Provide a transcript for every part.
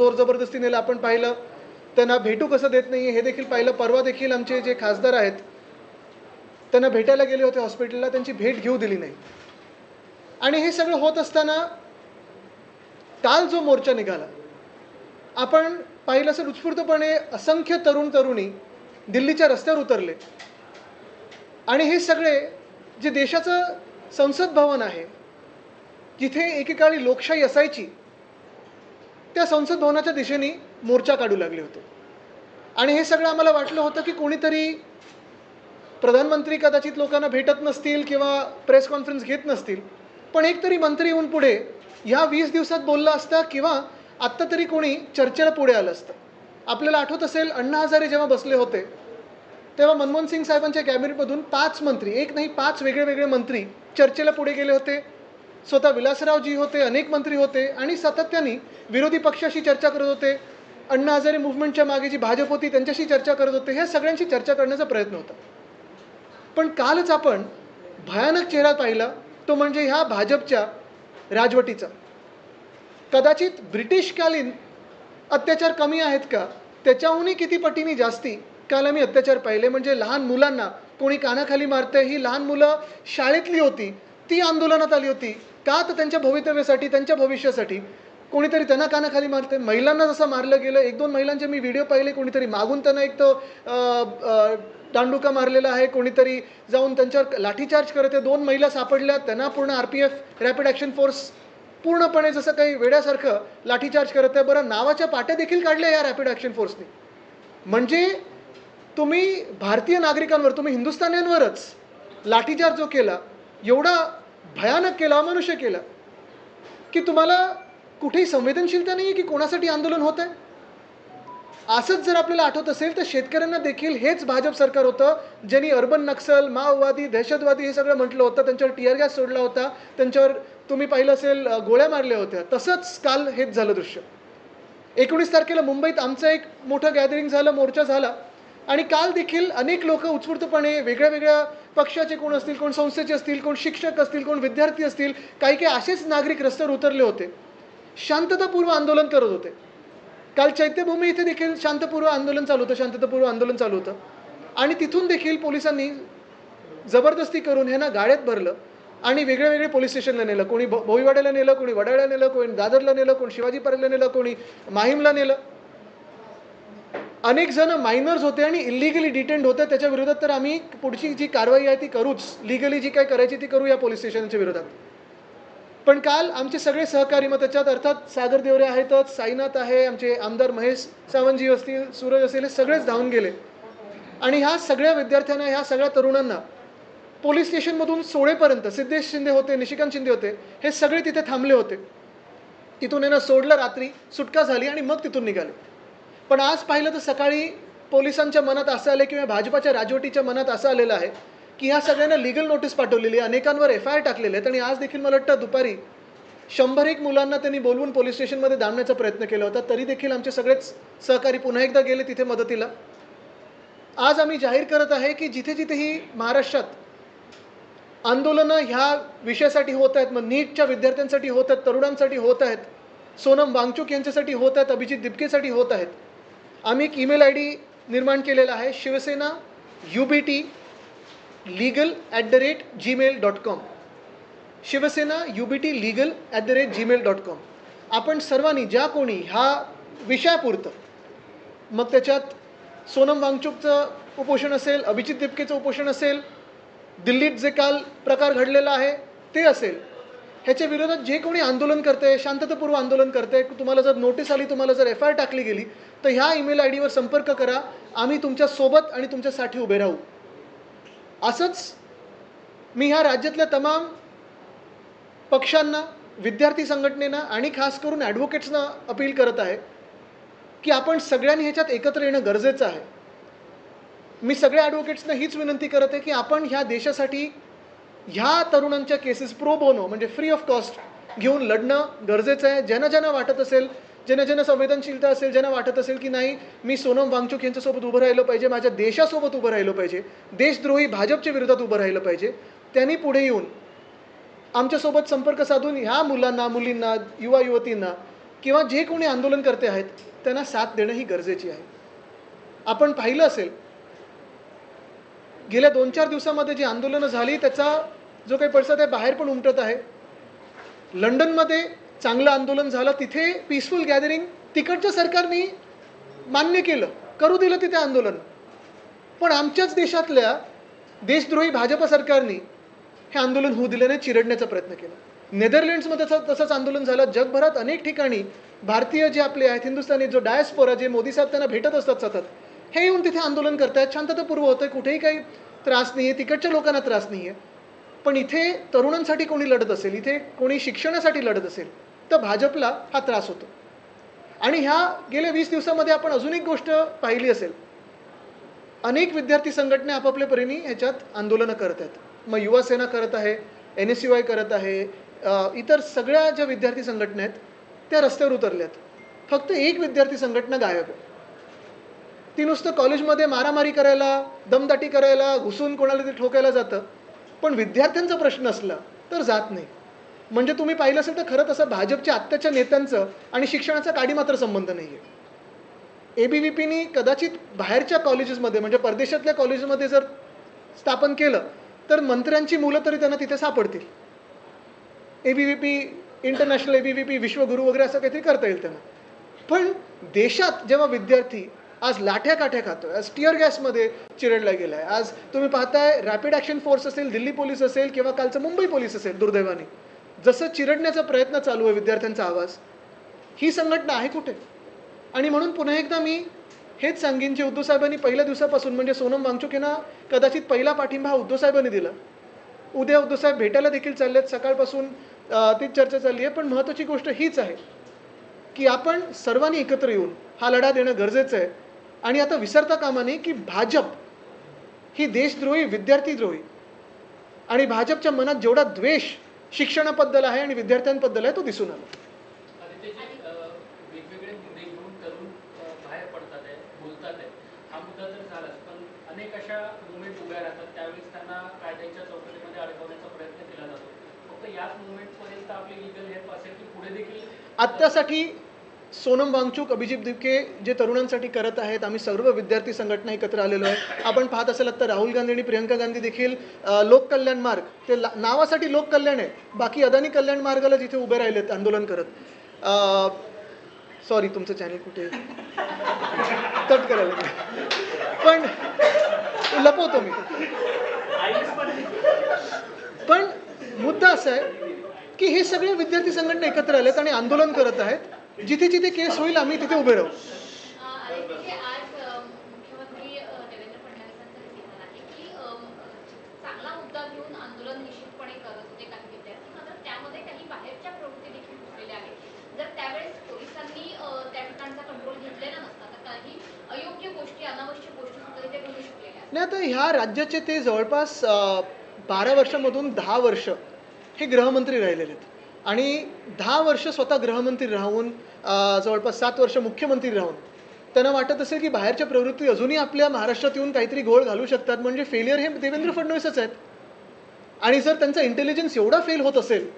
जोर जबरदस्ती नेलं आपण पाहिलं. त्यांना भेटू कसं देत नाही हे देखील पाहिलं. परवा देखील आमचे जे खासदार आहेत त्यांना भेटायला गेले होते हॉस्पिटलला, त्यांची भेट घेऊ दिली नाही. आणि हे सगळं होत असताना काल जो मोर्चा निघाला, आपण पाहिलं असेल उत्स्फूर्तपणे असंख्य तरुण तरुणी दिल्लीच्या रस्त्यावर उतरले. आणि हे सगळे जे देशाचं संसद भवन आहे, जिथे एकेकाळी लोकशाही असायची, त्या संसद भवनाच्या दिशेने मोर्चा काढू लागले होते. आणि हे सगळं आम्हाला वाटलं होतं की कोणीतरी प्रधानमंत्री कदाचित लोकांना भेटत नसतील किंवा प्रेस कॉन्फरन्स घेत नसतील, पण एक तरी मंत्री येऊन पुढे ह्या 20 दिवसात बोलला असता किंवा आत्ता तरी कोणी चर्चेला पुढे आलं असतं. आपल्याला आठवत असेल अण्णा हजारे जेव्हा बसले होते तेव्हा मनमोहन सिंग साहेबांच्या कॅबिनेटमधून 5 मंत्री, एक नाही 5 वेगळे मंत्री चर्चेला पुढे गेले होते. स्वतः विलासरावजी होते, अनेक मंत्री होते आणि सातत्याने विरोधी पक्षाशी चर्चा करत होते. अण्णा हजारे मूव्हमेंटच्या मागे जी भाजप होती त्यांच्याशी चर्चा करत होते. ह्या सगळ्यांशी चर्चा करण्याचा प्रयत्न होता. पण कालच आपण भयानक चेहरा पाहिला, तो म्हणजे ह्या भाजपच्या राजवटीचा. कदाचित ब्रिटिशकालीन अत्याचार कमी आहेत का, त्याच्याहूनही किती पटीने जास्ती काल आम्ही अत्याचार पाहिले. म्हणजे लहान मुलांना कोणी कानाखाली मारतंय, ही लहान मुलं शाळेतली होती, ती आंदोलनात आली होती का, तर त्यांच्या भवितव्यासाठी, त्यांच्या भविष्यासाठी कोणीतरी त्यांना कानाखाली मारतंय. महिलांना जसं मारलं गेलं, 1-2 महिलांचे मी व्हिडिओ पाहिले, कोणीतरी मागून त्यांना एक तो दांडुका मारलेला आहे, कोणीतरी जाऊन त्यांच्यावर लाठीचार्ज करत आहे. 2 महिला सापडल्या, त्यांना पूर्ण RPF रॅपिड ॲक्शन फोर्स पूर्णपणे जसं काही वेड्यासारखं लाठीचार्ज करत आहे. बरं, नावाच्या पाट्या देखील काढल्या या रॅपिड ॲक्शन फोर्सने. म्हणजे तुम्ही भारतीय नागरिकांवर, तुम्ही हिंदुस्थान्यांवरच लाठीचार्ज जो केला, एवढा भयानक केला, अमानुष्य केला की तुम्हाला कुठेही संवेदनशीलता नाही आहे की कोणासाठी आंदोलन होत आहे. असंच जर आपल्याला आठवत असेल तर शेतकऱ्यांना देखील हेच भाजप सरकार होतं ज्यांनी अर्बन नक्सल, माओवादी, दहशतवादी हे सगळं म्हटलं होतं. त्यांच्यावर टीअर गॅस सोडला होता, त्यांच्यावर तुम्ही पाहिलं असेल गोळ्या मारल्या होत्या. तसंच काल हेच झालं दृश्य. 19 तारखेला मुंबईत आमचं एक मोठं गॅदरिंग झालं, मोर्चा झाला. आणि काल देखील अनेक लोक उत्स्फूर्तपणे वेगळ्या पक्षाचे कोण असतील, कोण संस्थेचे असतील, कोण शिक्षक असतील, कोण विद्यार्थी असतील, काही असेच नागरिक रस्त्यावर उतरले होते, शांततापूर्व आंदोलन करत होते. काल चैत्यभूमी इथे देखील शांततापूर्व आंदोलन चालू होतं. आणि तिथून देखील पोलिसांनी जबरदस्ती करून ह्यांना गाड्यात भरलं आणि वेगळे पोलीस स्टेशनला नेलं. कोणी भोईवाड्याला नेलं, कोणी वडाळ्याला नेलं, कोणी दादरला नेलं, कोणी शिवाजी पार्कला नेलं, कोणी माहीमला नेलं. अनेक जण मायनर्स होते आणि इलिगली डिटेंड होते. त्याच्या विरोधात तर आम्ही पुढची जी कारवाई आहे ती करूच, लिगली जी काय करायची ती करू या पोलीस स्टेशनच्या विरोधात. पण काल आमचे सगळे सहकारी, मग त्याच्यात अर्थात सागर देवरे आहेतच, साईनाथ आहे, आमचे आमदार महेश सावंतजी असतील, सूरज असेल, हे सगळेच धावून गेले. आणि ह्या सगळ्या विद्यार्थ्यांना, ह्या सगळ्या तरुणांना पोलीस स्टेशनमधून सोडेपर्यंत सिद्धेश शिंदे होते, निशिकांत शिंदे होते, हे सगळे तिथे थांबले होते. तिथून यांना सोडलं, रात्री सुटका झाली आणि मग तिथून निघाले. पण आज पाहिलं तर सकाळी पोलिसांच्या मनात असं आलं किंवा भाजपाच्या राजवटीच्या मनात असं आलेलं आहे की ह्या सगळ्यांना लीगल नोटीस पाठवलेली आहे, अनेकांवर FIR टाकलेले आहेत. आणि आज देखील मला वाटतं दुपारी 100 मुलांना त्यांनी बोलवून पोलीस स्टेशनमध्ये दाबण्याचा प्रयत्न केला होता. तरी देखील आमचे सगळेच सहकारी पुन्हा एकदा गेले तिथे मदतीला. आज आम्ही जाहीर करत आहे की जिथे जिथेही महाराष्ट्रात आंदोलनं ह्या विषयासाठी होत आहेत, मग नीटच्या विद्यार्थ्यांसाठी होत आहेत, तरुणांसाठी होत आहेत, सोनम वांगचुक यांच्यासाठी होत आहेत, अभिजित दिपकेसाठी होत आहेत, आम्ही एक ईमेल ID निर्माण केलेला आहे, Shiv Sena UBT legal@gmail.com. Shiv Sena UBT legal@gmail.com. आपण सर्वांनी, ज्या कोणी ह्या विषयापुरतं, मग त्याच्यात सोनम वांगचुकचं उपोषण असेल, अभिजित दिपकेचं उपोषण असेल, दिल्लीत जे काल प्रकार घडलेला आहे ते असेल, ह्याच्या विरोधात जे कोणी आंदोलन करते, शांततापूर्व आंदोलन करते, तुम्हाला जर नोटीस आली, तुम्हाला जर FIR टाकली गेली, तर ह्या ईमेल IDवर संपर्क करा. आम्ही तुमच्यासोबत आणि तुमच्यासाठी उभे राहू. असंच मी ह्या राज्यातल्या तमाम पक्षांना, विद्यार्थी संघटनेना आणि खास करून ॲडव्होकेट्सना अपील करत आहे की आपण सगळ्यांनी ह्याच्यात एकत्र येणं गरजेचं आहे. मी सगळ्या ॲडव्होकेट्सना हीच विनंती करत आहे की आपण ह्या देशासाठी ह्या तरुणांच्या केसेस प्रो बोनो म्हणजे फ्री ऑफ कॉस्ट घेऊन लढणं गरजेचं आहे. ज्यांना वाटत असेल, ज्यांना संवेदनशीलता असेल, ज्यांना वाटत असेल की नाही मी सोनम वांगचुक यांच्यासोबत उभं राहिलं पाहिजे, माझ्या देशासोबत उभं राहिलं पाहिजे, देशद्रोही भाजपच्या विरोधात उभं राहिलं पाहिजे, त्यांनी पुढे येऊन आमच्यासोबत संपर्क साधून ह्या मुलांना, मुलींना, युवा युवतींना किंवा जे कोणी आंदोलनकर्ते आहेत त्यांना साथ देणं ही गरजेची आहे. आपण पाहिलं असेल गेल्या 2-4 दिवसामध्ये जी आंदोलनं झाली त्याचा जो काही पडसाद आहे बाहेर पण उमटत आहे. लंडनमध्ये चांगलं आंदोलन झालं, तिथे पीसफुल गॅदरिंग तिकडच्या सरकारने मान्य केलं, करू दिलं तिथे आंदोलन. पण आमच्याच देशातल्या देशद्रोही भाजप सरकारने हे आंदोलन होऊ दिलं नाही, चिरडण्याचा प्रयत्न केला. नेदरलँड्समध्ये तसंच आंदोलन झालं. जगभरात अनेक ठिकाणी भारतीय जे आपले आहेत, हिंदुस्थानी जो डायस्पोरा, जे मोदी साहेब त्यांना भेटत असतात सतत, हे येऊन तिथे आंदोलन करतायत. शांततापूर्व होतंय, कुठेही काही त्रास नाही आहे, तिकडच्या लोकांना त्रास नाही आहे. पण इथे तरुणांसाठी कोणी लढत असेल, इथे कोणी शिक्षणासाठी लढत असेल, तर भाजपला हा त्रास होतो. आणि ह्या गेल्या 20 दिवसामध्ये आपण अजून एक गोष्ट पाहिली असेल, अनेक विद्यार्थी संघटना आपापल्या परीने ह्याच्यात आंदोलनं करत आहेत. मग युवा सेना करत आहे, NSUI करत आहे, इतर सगळ्या ज्या विद्यार्थी संघटना आहेत त्या रस्त्यावर उतरल्यात. फक्त एक विद्यार्थी संघटना गायब आहे. ती नुसतं कॉलेजमध्ये मारामारी करायला, दमदाटी करायला, घुसून कोणाला ते ठोकायला जातं. पण विद्यार्थ्यांचा प्रश्न असला तर जात नाही. म्हणजे तुम्ही पाहिलं असेल तर खरं तसं भाजपच्या आत्ताच्या नेत्यांचं आणि शिक्षणाचा काडी मात्र संबंध नाही आहे. ABVPनी कदाचित बाहेरच्या कॉलेजेसमध्ये म्हणजे परदेशातल्या कॉलेजमध्ये जर स्थापन केलं तर मंत्र्यांची मुलं तरी त्यांना तिथे सापडतील. ABVP, इंटरनॅशनल ABVP, विश्वगुरू वगैरे असं काहीतरी करता येईल त्यांना. पण देशात जेव्हा विद्यार्थी आज लाठ्या काठ्या खातोय, आज टिअर गॅसमध्ये चिरडला गेलाय, आज तुम्ही पाहताय रॅपिड ॲक्शन फोर्स असेल, दिल्ली पोलीस असेल किंवा कालचं मुंबई पोलीस असेल, दुर्दैवाने जसं चिरडण्याचा प्रयत्न चालू आहे विद्यार्थ्यांचा आवाज, ही संघटना आहे कुठे? आणि म्हणून पुन्हा एकदा मी हेच सांगेन की उद्धव साहेबांनी पहिल्या दिवसापासून म्हणजे सोनम वांगचुक यांना कदाचित पहिला पाठिंबा हा उद्धव साहेबांनी दिला. उद्या उद्धव साहेब भेटायला देखील चाललेत, सकाळपासून तीच चर्चा चालली आहे. पण महत्त्वाची गोष्ट हीच आहे की आपण सर्वांनी एकत्र येऊन हा लढा देणं गरजेचं आहे. आणि आता विसरता कामा नये की भाजप ही देशद्रोही, विद्यार्थीद्रोही आणि भाजपच्या मनात जेवढा द्वेष शिक्षणाबद्दल आहे आणि विद्यार्थ्यांबद्दल आहे तो दिसून आला. वेगवेगळे मुद्दे घेऊन तरुण बाहेर पडतात आहे, बोलतात आहे. हा मुद्दा तर झालाच, पण अनेक अशा मुवमेंट उभ्या राहतात, त्यावेळेस त्यांना कायद्याच्या चौकटीमध्ये अडकवण्याचा प्रयत्न केला जातो. फक्त याच मुवमेंटपर्यंत आपली लिगल हेल्प असेल की पुढे देखील आत्तासाठी सोनम वांगचुक, अभिजित दिपके जे तरुणांसाठी करत आहेत, आम्ही सर्व विद्यार्थी संघटना एकत्र आलेलो आहे. आपण पाहत असाल आता राहुल गांधी आणि प्रियंका गांधी देखील लोककल्याण मार्ग, ते नावासाठी लोककल्याण आहे, बाकी अदानी कल्याण मार्गाला जिथे उभे राहिलेत आंदोलन करत. सॉरी, तुमचं चॅनल कुठे कट करायला पण लपवतो मी. पण मुद्दा असा आहे की हे सगळे विद्यार्थी संघटना एकत्र आलेत आणि आंदोलन करत आहेत. जिथे जिथे केस होईल आम्ही तिथे उभे राहू. नाही, आता ह्या राज्याचे ते जवळपास 12 वर्षामधून 10 वर्ष हे गृहमंत्री राहिलेले आहेत. आणि 10 वर्ष स्वतः गृहमंत्री राहून, जवळपास 7 वर्ष मुख्यमंत्री राहून त्यांना वाटत असेल की बाहेरच्या प्रवृत्ती अजूनही आपल्या महाराष्ट्रात येऊन काहीतरी घोळ घालू शकतात. म्हणजे फेलियर हे देवेंद्र फडणवीसच आहेत. आणि जर त्यांचा इंटेलिजन्स एवढा फेल होत असेल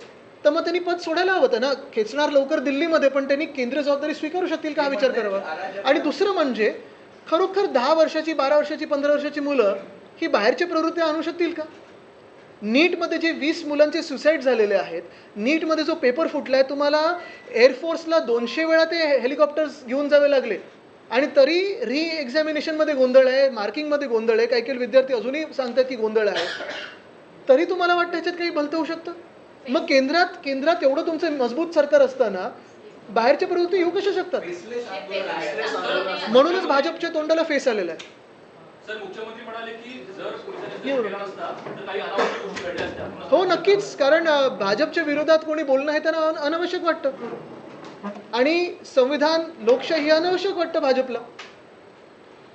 तर मग त्यांनी पद सोडायला हवं. त्यांना खेचणार लवकर दिल्लीमध्ये, पण त्यांनी केंद्रीय जबाबदारी स्वीकारू शकतील का हा विचार करावा. आणि दुसरं म्हणजे खरोखर 10 वर्षाची, 12 वर्षाची, 15 वर्षाची मुलं ही बाहेरच्या प्रवृत्ती आणू शकतील का? नीटमध्ये जे 20 मुलांचे सुसाईड झालेले आहेत, नीटमध्ये जो पेपर फुटला आहे, तुम्हाला एअरफोर्सला 200 वेळा ते हेलिकॉप्टर्स घेऊन जावे लागले आणि तरी एक्झामिनेशनमध्ये गोंधळ आहे, मार्किंगमध्ये गोंधळ आहे, काही काही विद्यार्थी अजूनही सांगतात की गोंधळ आहे. तरी तुम्हाला वाटतं ह्याच्यात काही भलतं होऊ शकतं? मग केंद्रात एवढं तुमचं मजबूत सरकार असताना बाहेरच्या प्रवृत्ती येऊ कशा शकतात? म्हणूनच भाजपच्या तोंडाला फेस आलेला आहे. सर, मुख्यमंत्री म्हणाले की जर पोलिसांनी नसता तर काही अनावश्यक गोष्टी घडल्या असत्या. हो, नक्कीच. कारण भाजपच्या विरोधात कोणी बोलणं हे त्यांना अनावश्यक वाटतं आणि संविधान, लोकशाही अनावश्यक वाटतं भाजपला.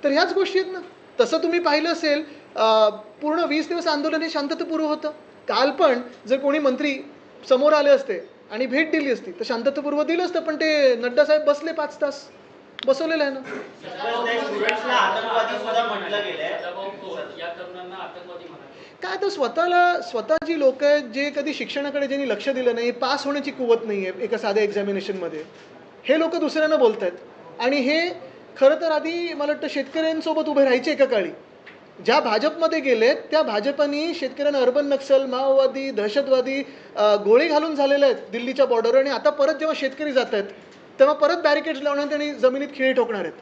तर ह्याच गोष्टी आहेत ना. तसं तुम्ही पाहिलं असेल, पूर्ण 20 दिवस आंदोलन हे शांततापूर्व होतं. काल पण जर कोणी मंत्री समोर आले असते आणि भेट दिली असती तर शांततापूर्व दिलं असतं. पण ते नड्डा साहेब बसले 5 तास, बसवलेलं आहे ना. काय तर स्वतः जी लोक आहेत जे कधी शिक्षणाकडे ज्यांनी लक्ष दिलं नाही, पास होण्याची कुवत नाही आहे एका साध्या एक्झामिनेशनमध्ये, हे लोक दुसऱ्यांना बोलत आहेत. आणि हे खरं तर आधी मला वाटतं शेतकऱ्यांसोबत उभे राहायचे एका काळी. ज्या भाजपमध्ये गेलेत त्या भाजपानी शेतकऱ्यांना अर्बन नक्सल, माओवादी, दहशतवादी गोळी घालून झालेले आहेत दिल्लीच्या बॉर्डरवर. आणि आता परत जेव्हा शेतकरी जात आहेत तेव्हा परत बॅरिकेड्स लावणार त्यांनी जमिनीत खिळे ठोकणार आहेत.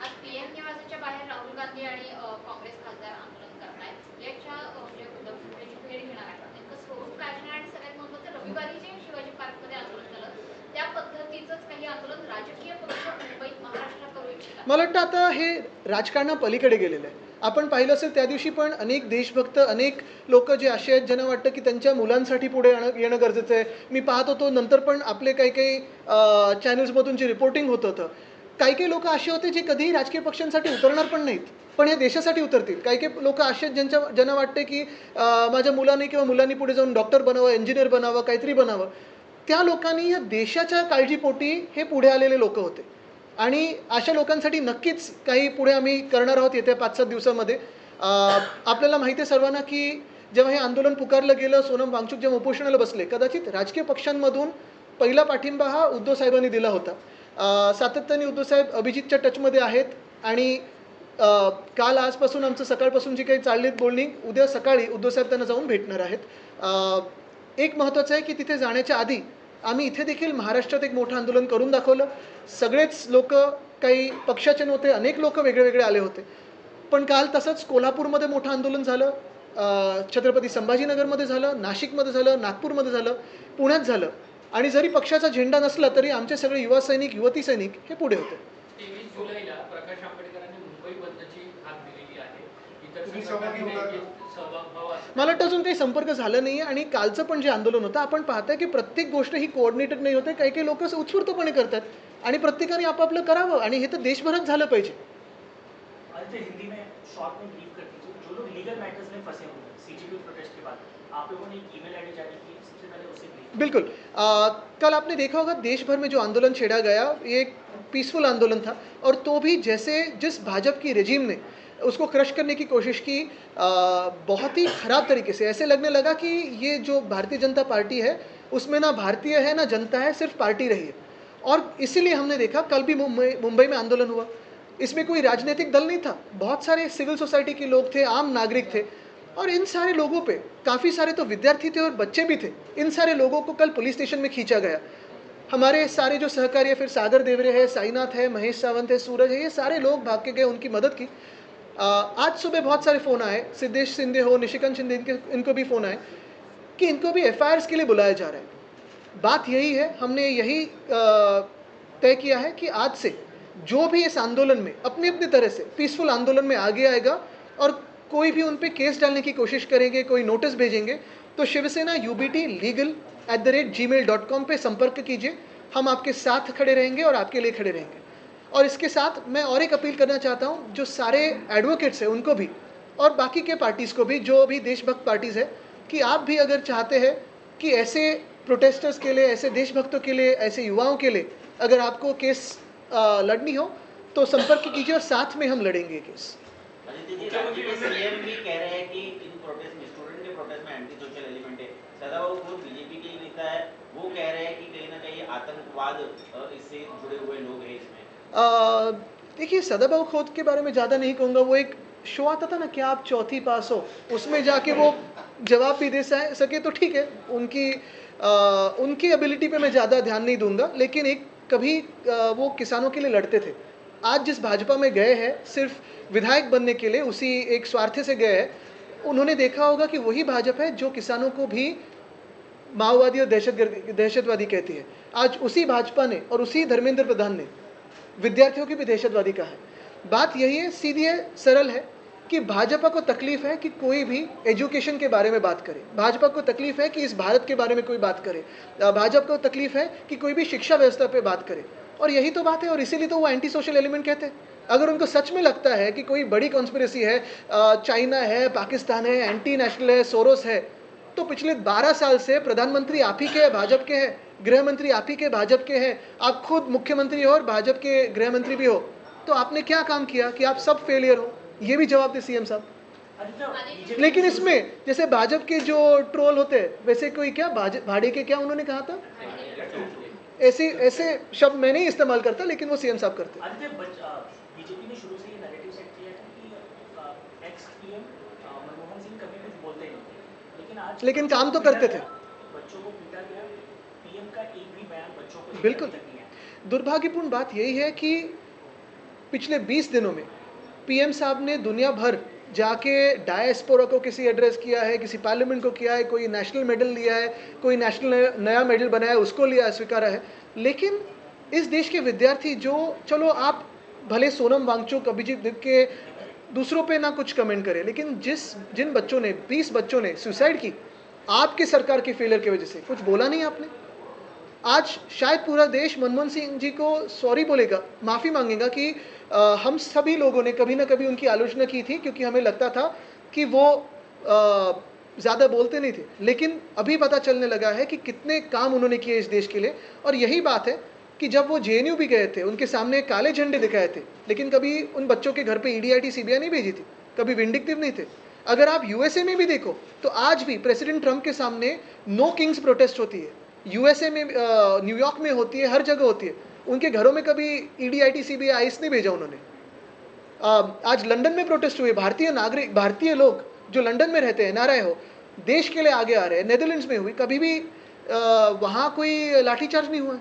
आज पीएम निवासाच्या बाहेर राहुल गांधी आणि काँग्रेस खासदार आंदोलन करतायत. याच्या म्हणजे उद्धव ठाकरेंची भेट घेणार आहे. नेमकं स्वरूप काय असणार आणि सगळ्यात महत्त्वाचं रविवारी जे शिवाजी पार्कमध्ये आंदोलन झालं त्या पद्धतीचंच काही आंदोलन राजकीय पक्ष मुंबईत महाराष्ट्रात करू इच्छितात. मला वाटतं आता हे राजकारणापलीकडे गेलेलं आहे. आपण पाहिलं असेल त्या दिवशी पण अनेक देशभक्त, अनेक लोक जे असे आहेत ज्यांना वाटतं की त्यांच्या मुलांसाठी पुढे येणं गरजेचं आहे. मी पाहत होतो नंतर पण आपले काही काही चॅनल्समधून जे रिपोर्टिंग होत होतं, काही लोक असे होते जे कधीही राजकीय पक्षांसाठी उतरणार पण नाहीत, पण या देशासाठी उतरतील. काही लोक असे आहेत ज्यांना वाटते की माझ्या मुलांनी किंवा मुलांनी पुढे जाऊन डॉक्टर बनावं, इंजिनियर बनावं, काहीतरी बनावं. त्या लोकांनी या देशाच्या काळजीपोटी हे पुढे आलेले लोक होते. आणि अशा लोकांसाठी नक्कीच काही पुढे आम्ही करणार आहोत येत्या 5-7 दिवसामध्ये. आपल्याला माहिती आहे सर्वांना की जेव्हा हे आंदोलन पुकारलं गेलं, सोनम वांगचुक जेव्हा उपोषणाला बसले, कदाचित राजकीय पक्षांमधून पहिला पाठिंबा हा उद्धव साहेबांनी दिला होता. सातत्याने उद्धव साहेब अभिजितच्या टचमध्ये आहेत. आणि काल आजपासून आमचं सकाळपासून जी काही चाललीत बोलणी, उद्या सकाळी उद्धव साहेब त्यांना जाऊन भेटणार आहेत. एक महत्त्वाचं आहे की तिथे जाण्याच्या आधी आम्ही इथे देखील महाराष्ट्रात एक मोठं आंदोलन करून दाखवलं. सगळेच लोक, काही पक्षाचे नव्हते, अनेक लोक वेगळे वेगळे आले होते. पण काल तसंच कोल्हापूरमध्ये मोठं आंदोलन झालं, छत्रपती संभाजीनगरमध्ये झालं, नाशिकमध्ये झालं, नागपूरमध्ये झालं, पुण्यात झालं. आणि जरी पक्षाचा झेंडा नसला तरी आमचे सगळे युवा सैनिक, युवती सैनिक हे पुढे होते. 23 जुलैला प्रकाश आंबेडकरांनी मुंबई बंदची हाक दिलेली आहे. इतर तुम्ही संघटनांनी सहभागी होता का? देखील सहभाग मला वाटतं अजून काही संपर्क झाला नाही आहे. आणि कालचं पण जे आंदोलन होतं, आपण पाहताय की प्रत्येक गोष्ट ही कोऑर्डिनेटेड नाही होते. काही काही लोक उत्स्फूर्तपणे करतात आणि प्रत्येकाने आपापलं करावं. आणि हे तर देशभरात झालं पाहिजे. आज हिंदी में शॉर्ट में ब्रीफ कर दीजिए, जो लोग लीगल मैटर्स में फंसे हुए हैं सीजीपी प्रोटेस्ट के बाद, आप लोगों ने एक ईमेल आईडी जारी की, सबसे पहले उसे ब्रीफ. बिल्कुल. कल आपने देखा होगा देश भर में जो आंदोलन छेड़ा गया, ये एक पीसफुल आंदोलन था. और तो भी जैसे जिस भाजपा की रेजिम ने उसको क्रश करने की कोशिश की, बहुत ही ख़राब तरीके से. ऐसे लगने लगा कि ये जो भारतीय जनता पार्टी है उसमें ना भारतीय है ना जनता है, सिर्फ पार्टी रही है. और इसीलिए हमने देखा कल भी मुंबई में आंदोलन हुआ. इसमें कोई राजनीतिक दल नहीं था, बहुत सारे सिविल सोसाइटी के लोग थे, आम नागरिक थे. और इन सारे लोगों पे, काफ़ी सारे तो विद्यार्थी थे और बच्चे भी थे, इन सारे लोगों को कल पुलिस स्टेशन में खींचा गया. हमारे सारे जो सहकारी है, फिर सागर देवरे है, साईनाथ है, महेश सावंत है, सूरज है, ये सारे लोग भाग के गए, उनकी मदद की. आज सुबह बहुत सारे फ़ोन आए, सिद्धेश शिंदे हो, निशिकांत शिंदे, इनको भी फ़ोन आए कि इनको भी FIRs के लिए बुलाया जा रहा है. बात यही है, हमने यही तय किया है कि आज से जो भी इस आंदोलन में अपनी अपनी तरह से पीसफुल आंदोलन में आगे आएगा और कोई भी उन पे केस डालने की कोशिश करेंगे, कोई नोटिस भेजेंगे, तो शिवसेना UBTlegal@gmail.com पे संपर्क कीजिए. हम आपके साथ खड़े रहेंगे और आपके लिए खड़े रहेंगे. और इसके साथ मैं और एक अपील करना चाहता हूँ, जो सारे एडवोकेट्स हैं उनको भी और बाकी के पार्टीज़ को भी, जो भी देशभक्त पार्टीज़ है, कि आप भी अगर चाहते हैं कि ऐसे प्रोटेस्टर्स के लिए, ऐसे देशभक्तों के लिए, ऐसे युवाओं के लिए अगर आपको केस लड़नी हो तो संपर्क कीजिए और साथ में हम लड़ेंगे केस. आदित्य जी, राज्य के सीएम भी कह रहे हैं कि इन प्रोटेस्ट में, स्टूडेंट के प्रोटेस्ट में एंटी सोशल एलिमेंट है. सदाबाहु खुद बीजेपी के ही नेता है, वो कह रहे हैं कि कहीं ना कहीं आतंकवाद इससे जुड़े हुए लोग हैं इसमें. देखिए, सदाबाहु खोत के बारे में ज़्यादा नहीं कहूँगा. वो एक शो आता था ना, क्या आप चौथी पास हो, उसमें जाके वो जवाब भी दे सके तो ठीक है. उनकी एबिलिटी पे मैं ज़्यादा ध्यान नहीं दूंगा. लेकिन एक कभी वो किसानों के लिए लड़ते थे. आज जिस भाजपा में गए हैं सिर्फ विधायक बनने के लिए, उसी एक स्वार्थ से गए हैं. उन्होंने देखा होगा कि वही भाजपा है जो किसानों को भी माओवादी और दहशतवादी कहती है. आज उसी भाजपा ने और उसी धर्मेंद्र प्रधान ने विद्यार्थियों की भी दहशतवादी कहा है. बात यही है, सीधी है, सरल है कि भाजपा को तकलीफ है कि कोई भी एजुकेशन के बारे में बात करे. भाजपा को तकलीफ है कि इस भारत के बारे में कोई बात करे. भाजपा को तकलीफ है कि कोई भी शिक्षा व्यवस्था पे बात करे. और यही तो बात है. और इसीलिए तो वो एंटी सोशल एलिमेंट कहते हैं. अगर उनको सच में लगता है कि कोई बड़ी कॉन्स्पिरेसी है, चाइना है, पाकिस्तान है, एंटी नेशनल है, सोरोस है, तो पिछले 12 साल से प्रधानमंत्री आप ही के हैं, भाजपा के हैं, गृह मंत्री आप ही के भाजपा के हैं, आप खुद मुख्यमंत्री हो और भाजपा के गृह मंत्री भी हो. तो आपने क्या काम किया कि आप सब फेलियर हो? ये भी जवाब दे सीएम साहब. लेकिन इसमें जैसे भाजपा के जो ट्रोल होते हैं, वैसे कोई क्या भाड़े के क्या उन्होंने कहा था, ऐसे शब्द मैं नहीं इस्तेमाल करता, लेकिन वो सीएम साहब करते हैं। आदित्य, बीजेपी ने शुरू से ये नैरेटिव सेट किया है कि एक्स पीएम मनमोहन सिंह कभी कुछ बोलते नहीं थे, लेकिन काम तो करते थे। बच्चों को पीटा गया, पीएम का एक भी बयान बच्चों को बिल्कुल। लेकर अभी तक नहीं आया। दुर्भाग्यपूर्ण बात यही है कि पिछले 20 दिनों में पीएम साहब ने दुनिया भर जाके डायस्पोरा को किसी एड्रेस किया है, किसी पार्लियामेंट को किया है, कोई नेशनल मेडल लिया है, कोई नेशनल नया मेडल बनाया है, उसको लिया है, स्वीकारा है। लेकिन इस देश के विद्यार्थी जो, चलो आप भले सोनम वांगचुक, अभिजीत दिप के दूसरों पे ना कुछ कमेंट करें, लेकिन जिन बच्चों ने 20 बच्चों ने सुसाइड की आपके सरकार के फेलियर की वजह से, कुछ बोला नहीं आपने। आज शायद पूरा देश मनमोहन सिंह जी को सॉरी बोलेगा, माफ़ी मांगेगा कि हम सभी लोगों ने कभी ना कभी उनकी आलोचना की थी, क्योंकि हमें लगता था कि वो ज़्यादा बोलते नहीं थे। लेकिन अभी पता चलने लगा है कि कितने काम उन्होंने किए इस देश के लिए। और यही बात है कि जब वो जेएनयू भी गए थे, उनके सामने काले झंडे दिखाए थे, लेकिन कभी उन बच्चों के घर पे ईडीआईटी सीबीआई नहीं भेजी थी, कभी विंडिक्टिव नहीं थे। अगर आप यूएसए में भी देखो तो आज भी प्रेसिडेंट ट्रंप के सामने नो किंग्स प्रोटेस्ट होती है, यूएसए में, न्यूयॉर्क में होती है, हर जगह होती है। उनके घरों में कभी ईडीआईटी सीबीआई आईस नहीं भेजा उन्होंने। आज लंदन में प्रोटेस्ट हुए, भारतीय नागरिक, भारतीय लोग जो लंदन में रहते हैं, एनआरआई हो, देश के लिए आगे आ रहे हैं। नेदरलैंड्स में हुई, कभी भी वहाँ कोई लाठीचार्ज नहीं हुआ।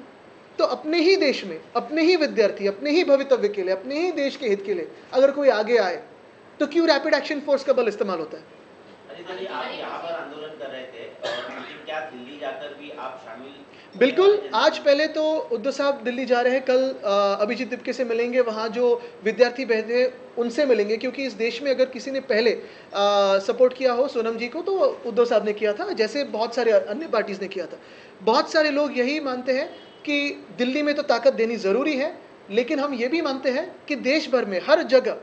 तो अपने ही देश में, अपने ही विद्यार्थी, अपने ही भवितव्य के लिए, अपने ही देश के हित के लिए अगर कोई आगे आए तो क्यों रैपिड एक्शन फोर्स का बल इस्तेमाल होता है? अजीत जी, आप यहाँ पर आंदोलन कर रहे थे, लेकिन क्या दिल्ली जाकर भी आप शामिल? बिल्कुल। आज पहले तो उद्धव साहब दिल्ली जा रहे हैं, कल अभिजीत दिपके से मिलेंगे, वहाँ जो विद्यार्थी बैठे उनसे मिलेंगे, क्योंकि इस देश में अगर किसी ने पहले सपोर्ट किया हो सोनम जी को तो उद्धव साहब ने किया था, जैसे बहुत सारे अन्य पार्टीज ने किया था। बहुत सारे लोग यही मानते हैं कि दिल्ली में तो ताकत देनी ज़रूरी है, लेकिन हम ये भी मानते हैं कि देश भर में हर जगह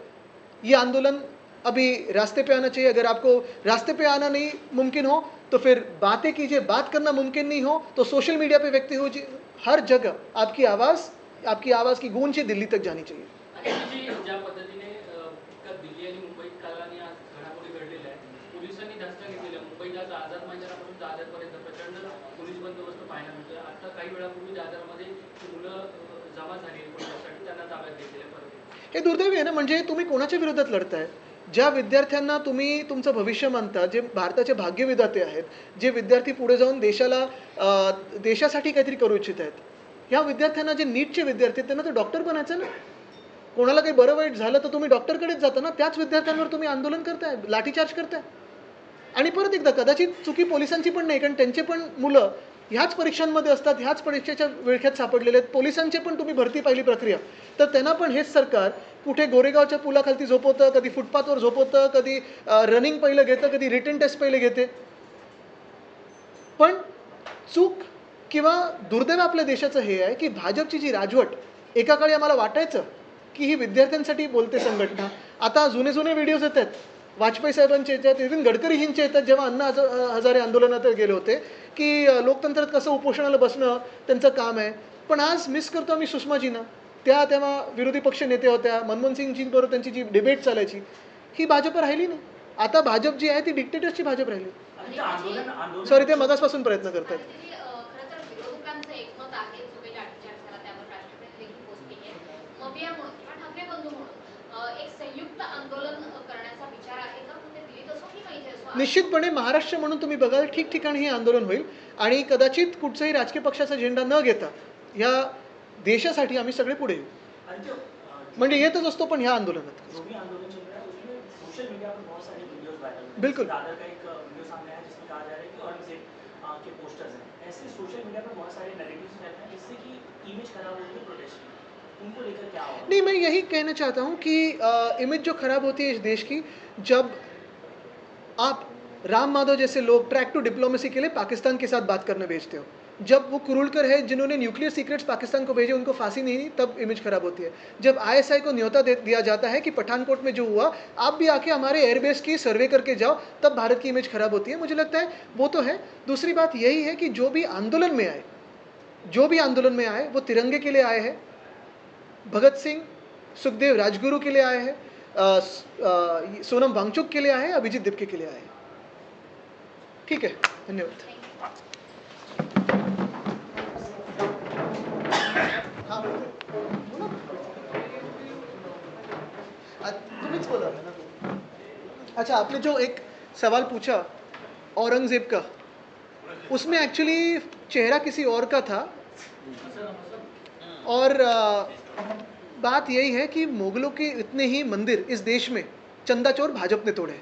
ये आंदोलन अभी रास्ते पे आना चाहिए। अगर आपको रास्ते पे आना नहीं मुमकिन हो तो फिर बातें कीजिए, बात करना मुमकिन नहीं हो तो सोशल मीडिया पे व्यक्त हो, हर जगह आपकी आवाज़ की गूंज दिल्ली तक जानी चाहिए। जी, ज्या पद्धतीने दिल्ली आणि मुंबईत काल आणि आज घडामोडी घडलेल्या आहेत, पोलिसांनी धसका घेतलेला आहे. मुंबईत आज आझाद मैदानापासून दादरपर्यंत प्रचंड पोलीस बंदोबस्त पाहायला मिळतोय. आता काही वेळापूर्वी दादरमध्ये मुलं जमा झाली पोलिसांसाठी, त्यांना ताब्यात घेतलेलं परत. हे दुर्दैवी आहे ना, म्हणजे तुम्ही कोणाच्या विरोधात लढताय? ज्या विद्यार्थ्यांना तुम्ही तुमचं भविष्य मानता, जे भारताचे भाग्यविधाते आहेत, जे विद्यार्थी पुढे जाऊन देशासाठी काहीतरी करू इच्छित आहेत, ह्या विद्यार्थ्यांना, जे नीटचे विद्यार्थी आहेत, त्यांना तर डॉक्टर बनायचं ना. कोणाला काही बरं वाईट झालं तर तुम्ही डॉक्टरकडेच जाता ना. त्याच विद्यार्थ्यांवर तुम्ही आंदोलन करताय, लाठीचार्ज करताय. आणि परत एकदा, कदाचित चुकी पोलिसांची पण नाही, कारण त्यांचे पण मुलं ह्याच परीक्षांमध्ये असतात, ह्याच परीक्षेच्या विळख्यात सापडलेले आहेत. पोलिसांचे पण तुम्ही भरती पाहिली प्रक्रिया, तर त्यांना पण हेच सरकार कुठे गोरेगावच्या पुलाखालती झोपवतं, कधी फुटपाथवर झोपवतं, कधी रनिंग पहिलं घेतं, कधी रिटन टेस्ट पहिले घेते. पण चूक किंवा दुर्दैव आपल्या देशाचं हे आहे की भाजपची जी राजवट, एका काळी आम्हाला वाटायचं की ही विद्यार्थ्यांसाठी बोलते संघटना. आता जुने व्हिडिओज येत आहेत, वाजपेयी साहेबांचे येतात, नितीन गडकरीजींचे येतात, जेव्हा अण्णा हजारे आंदोलनात गेले होते, की लोकतंत्रात कसं उपोषणाला बसणं त्यांचं काम आहे. पण आज मिस करतो आम्ही सुषमाजींना. त्या तेव्हा विरोधी पक्ष नेते होत्या, मनमोहन सिंगजींबरोबर त्यांची जी डिबेट चालायची, ही भाजप राहिली नाही. आता भाजप जी आहे ती डिक्टेटरची भाजप राहिली. आंदोलन सॉरी, ते मगासपासून प्रयत्न करतात. खरं तर विरोधकांचं एकमत आहे, जो काही लाठीचार्ज झाला त्यावर राष्ट्रपती देखील पोस्ट केली आहे. मबिया म्हणून किंवा ठाकरे बंधू म्हणून एक संयुक्त आंदोलन करण्याचा विचार आहे का? म्हणजे दिल्लीत असो किंवा इथे असो. निश्चितपणे महाराष्ट्र म्हणून तुम्ही बघाल ठिकठिकाणी हे आंदोलन होईल, आणि कदाचित कुठच्याही राजकीय पक्षाचा झेंडा न घेता या देशासाठी आम्ही सगळे पुढे येऊ. म्हणजे येतच असतो, पण ह्या आंदोलनात जो भी आंदोलन चल रहा है उसमें सोशल मीडिया पर बहुत सारे वीडियोस वायरल हो रहे हैं. बिल्कुल. दादर का एक वीडियो सामने आया जिसमें कहा जा रहा है कि औरंगजेब के पोस्टर्स हैं. ऐसे सोशल मीडिया पर बहुत सारे नैरेटिव्स रहते हैं जिससे कि इमेज खराब होती है प्रोटेस्ट की. उनको लेकर क्या होगा? नहीं, मैं यही कहना चाहता हूँ कि इमेज जो खराब होती है इस देश की, जब आप राम माधव जैसे लोग ट्रैक टू डिप्लोमेसी के लिए पाकिस्तान के साथ बात करने भेजते हो, जब वो कुरुलकर है जिन्होंने न्यूक्लियर सीक्रेट्स पाकिस्तान को भेजे, उनको फांसी नहीं दी, तब इमेज खराब होती है. जब आईएसआई को न्योता दिया जाता है कि पठानकोट में जो हुआ, आप भी आके हमारे एयरबेस की सर्वे करके जाओ, तब भारत की इमेज खराब होती है. मुझे लगता है वो तो है. दूसरी बात यही है कि जो भी आंदोलन में आए वो तिरंगे के लिए आए हैं, भगत सिंह, सुखदेव राजगुरु के लिए आए हैं, सोनम वांगचुक के लिए आए हैं, अभिजीत दिपके के लिए आए हैं. ठीक है, धन्यवाद. Thank you. तुम्हीच बोला अच्छा आपने जो एक सवाल पूछा औरंगजेब का उसमें एक्चुअली चेहरा किसी और का था और बात यही है कि मुगलों के इतने ही मंदिर इस देश में चंदा चोर भाजपा ने तोड़े